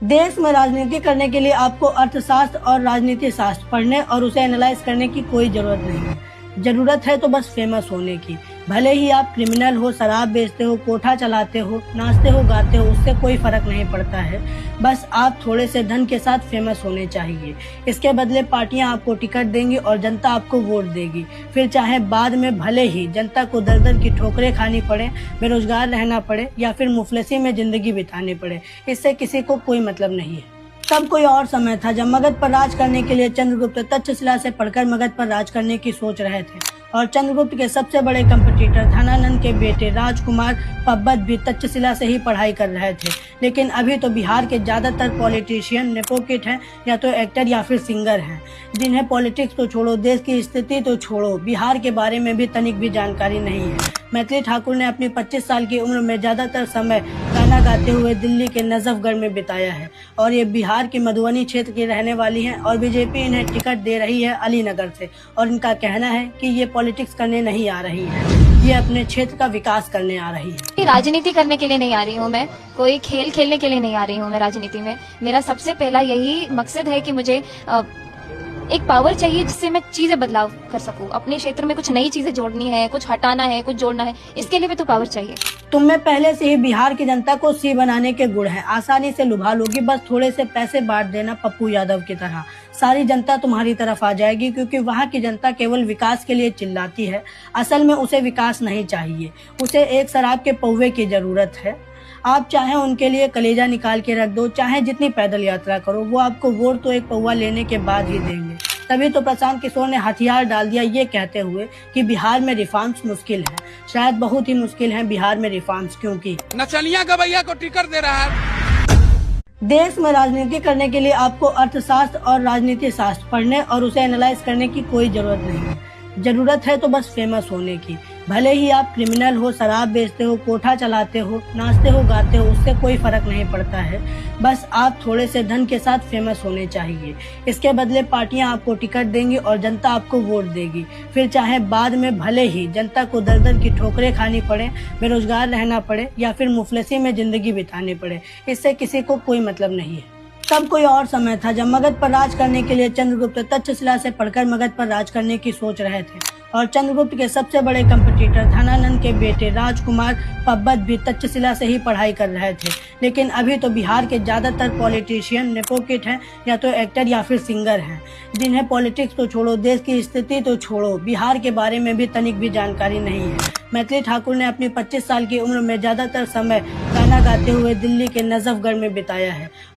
देश में राजनीति करने के लिए आपको अर्थशास्त्र और राजनीति शास्त्र पढ़ने और उसे एनालाइज करने की कोई जरूरत नहीं है। जरूरत है तो बस फेमस होने की। भले ही आप क्रिमिनल हो, शराब बेचते हो, कोठा चलाते हो, नाचते हो, गाते हो, उससे कोई फर्क नहीं पड़ता है। बस आप थोड़े से धन के साथ फेमस होने चाहिए। इसके बदले पार्टियां आपको टिकट देंगी और जनता आपको वोट देगी। फिर चाहे बाद में भले ही जनता को दर दर की ठोकरें खानी पड़े, बेरोजगार रहना पड़े या फिर मुफलिसी में जिंदगी बितानी पड़े, इससे किसी को कोई मतलब नहीं है। तब कोई और समय था जब मगध पर राज करने के लिए चंद्रगुप्त तक्षशिला से पढ़कर मगध पर राज करने की सोच रहे थे और चंद्रगुप्त के सबसे बड़े कंपटीटर धनानंद के बेटे राजकुमार पब्बत भी तक्षशिला से ही पढ़ाई कर रहे थे। लेकिन अभी तो बिहार के ज्यादातर पॉलिटिशियन नेपोकिट हैं, या तो एक्टर या फिर सिंगर हैं, जिन्हें पॉलिटिक्स तो छोड़ो, देश की स्थिति तो छोड़ो, बिहार के बारे में भी तनिक भी जानकारी नहीं है। मैथिली ठाकुर ने अपनी 25 साल की उम्र में ज्यादातर समय गाना गाते हुए दिल्ली के नजफगढ़ में बिताया है और ये बिहार के मधुबनी क्षेत्र की रहने वाली हैं और बीजेपी इन्हें टिकट दे रही है अलीनगर से और इनका कहना है कि ये पॉलिटिक्स करने नहीं आ रही है, ये अपने क्षेत्र का विकास करने आ रही है। राजनीति करने के लिए नहीं आ रही हूँ मैं, कोई खेल खेलने के लिए नहीं आ रही हूँ मैं राजनीति में। मेरा सबसे पहला यही मकसद है कि मुझे एक पावर चाहिए जिससे मैं चीजें बदलाव कर सकूं। अपने क्षेत्र में कुछ नई चीजें जोड़नी है, कुछ हटाना है, कुछ जोड़ना है, इसके लिए भी तो पावर चाहिए। तुम में पहले से ही बिहार की जनता को सी बनाने के गुण हैं, आसानी से लुभा लोगी, बस थोड़े से पैसे बांट देना पप्पू यादव की तरह। सारी जनता तुम्हारी तरफ आ जाएगी, क्योंकि वहाँ की जनता केवल विकास के लिए चिल्लाती है। असल में उसे विकास नहीं चाहिए, उसे एक शराब के पौवे की जरूरत है। आप चाहे उनके लिए कलेजा निकाल के रख दो, चाहे जितनी पैदल यात्रा करो, वो आपको वोट तो एक पौवा लेने के बाद ही देंगे। तभी तो प्रशांत किशोर ने हथियार डाल दिया ये कहते हुए कि बिहार में रिफॉर्म्स मुश्किल है। शायद बहुत ही मुश्किल है बिहार में रिफॉर्म्स, क्योंकि नचनिया गवैया को टिकट दे रहा है। देश में राजनीति करने के लिए आपको अर्थशास्त्र और राजनीति शास्त्र पढ़ने और उसे एनालाइज करने की कोई जरूरत नहीं है। जरूरत है तो बस फेमस होने की। भले ही आप क्रिमिनल हो, शराब बेचते हो, कोठा चलाते हो, नाचते हो, गाते हो, उससे कोई फर्क नहीं पड़ता है। बस आप थोड़े से धन के साथ फेमस होने चाहिए। इसके बदले पार्टियां आपको टिकट देंगी और जनता आपको वोट देगी। फिर चाहे बाद में भले ही जनता को दर दर की ठोकरें खानी पड़े, बेरोजगार रहना पड़े या फिर मुफलिसी में जिंदगी बितानी पड़े, इससे किसी को कोई मतलब नहीं है। तब कोई और समय था जब मगध पर राज करने के लिए चंद्रगुप्त तक्षशिला से पढ़कर मगध पर राज करने की सोच रहे थे और चंद्रगुप्त के सबसे बड़े कंपटीटर धनानंद के बेटे राजकुमार पब्बत भी तक्षशिला से ही पढ़ाई कर रहे थे। लेकिन अभी तो बिहार के ज्यादातर पॉलिटिशियन नेपोकिट हैं, या तो एक्टर या फिर सिंगर हैं, जिन्हें पॉलिटिक्स तो छोड़ो, देश की स्थिति तो छोड़ो, बिहार के बारे में भी तनिक भी जानकारी नहीं है। मैथिली ठाकुर ने अपनी 25 साल की उम्र में ज्यादातर समय गाना गाते हुए दिल्ली के नजफगढ़ में बिताया है